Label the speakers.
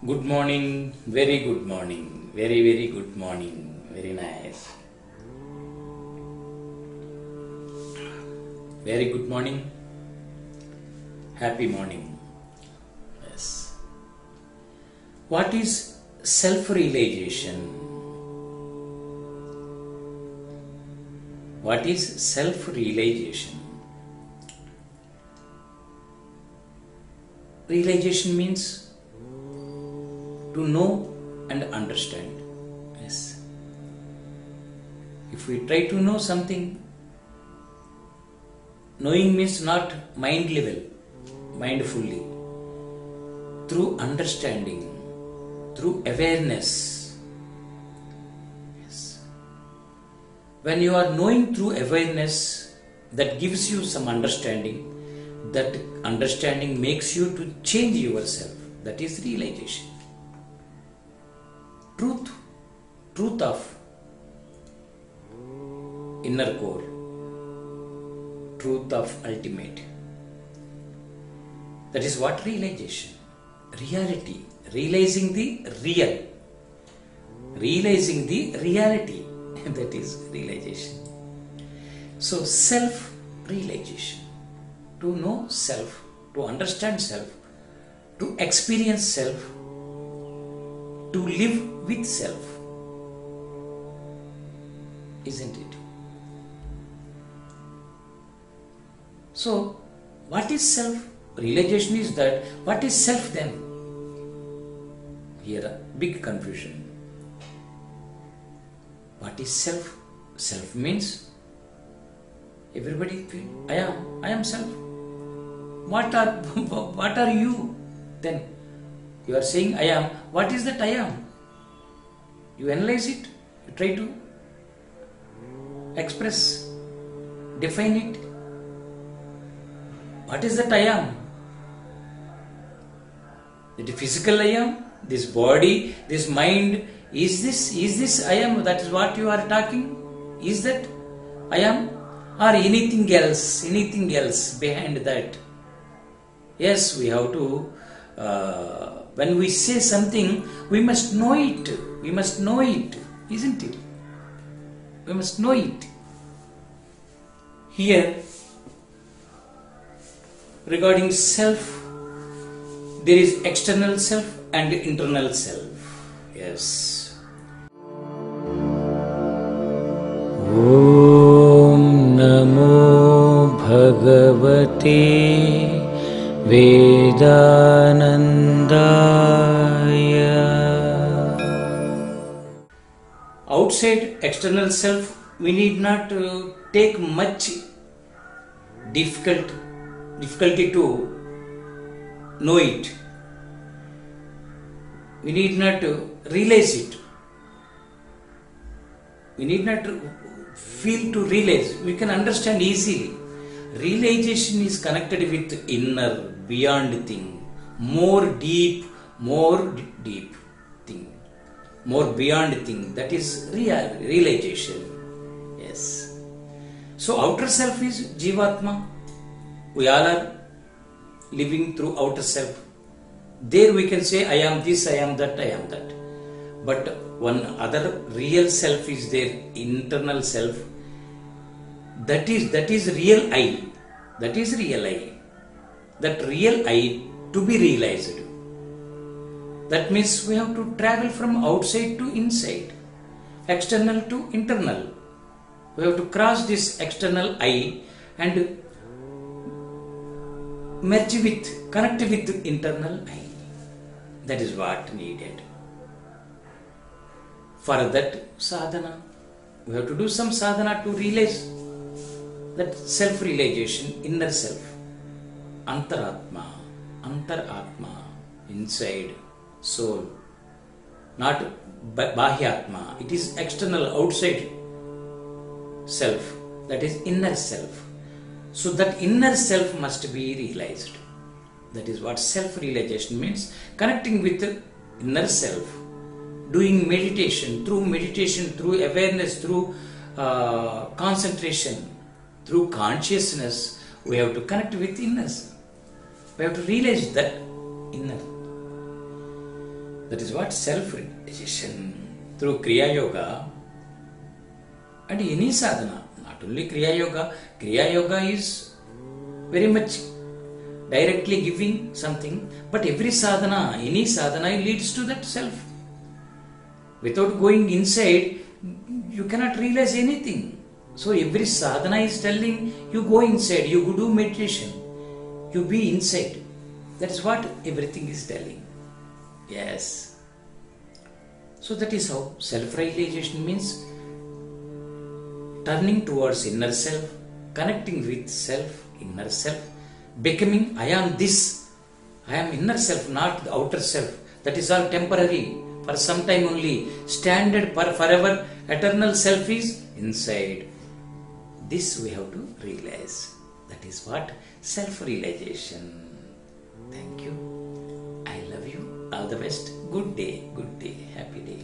Speaker 1: Good morning, very good morning, very good morning, very nice. Very good morning, happy morning. Yes. What is self-realization? What is self-realization? Realization means to know and understand. Yes. If we try to know something, knowing means not mind level, mindfully. Through understanding, through awareness. Yes. When you are knowing through awareness, that gives you some understanding. That understanding makes you to change yourself. That is realization. Truth of inner core, truth of ultimate. That is what realization. Reality, realizing the real, realizing the reality. That is realization. So self-realization, to know self, to understand self, to experience self, to live with self, isn't it? So, what is self? Realization is that, what is self then? Here a big confusion. What is self? Self means, everybody feel, I am self. What are you then? You are saying I am. What is that I am? You analyze it. You try to express, define it. What is that I am? The physical I am, this body, this mind, is this I am? That is what you are talking? Is that I am? Or anything else behind that? Yes, we have to, when we say something, we must know it. We must know it, isn't it? We must know it. Here, regarding self, there is external self and internal self. Yes. Om Namo Bhagavate Vedanandaya. Outside external self, we need not take much difficulty to know it. We need not realize it. We need not feel to realize. We can understand easily. Realization is connected with inner, beyond thing, more deep thing, more beyond thing. That is realization. Yes. So outer self is Jivatma. We all are living through outer self. There we can say I am this, I am that, I am that. But one other real self is there, internal self. That is real I. That is real I. That real I to be realized. That means we have to travel from outside to inside, external to internal. We have to cross this external I and connect with internal I. That is what needed. For that sadhana, we have to do some sadhana to realize that self-realization, inner self, antaratma, inside soul, not bahyatma. It is external, outside self, that is inner self. So that inner self must be realized. That is what self-realization means. Connecting with the inner self, doing meditation, through awareness, through concentration, through consciousness, we have to connect with inner. We have to realize that inner. That is what self-realization. Through Kriya Yoga and any sadhana, not only Kriya Yoga is very much directly giving something, but every sadhana, any sadhana leads to that self. Without going inside, you cannot realize anything. So every sadhana is telling you go inside, you go do meditation, you be inside. That is what everything is telling. Yes. So that is how self-realization means turning towards inner self, connecting with self, inner self, becoming I am this, I am inner self, not the outer self. That is all temporary, for some time only. Standard forever, eternal self is inside. This we have to realize. That is what self-realization. Thank you. I love you. All the best. Good day. Happy day.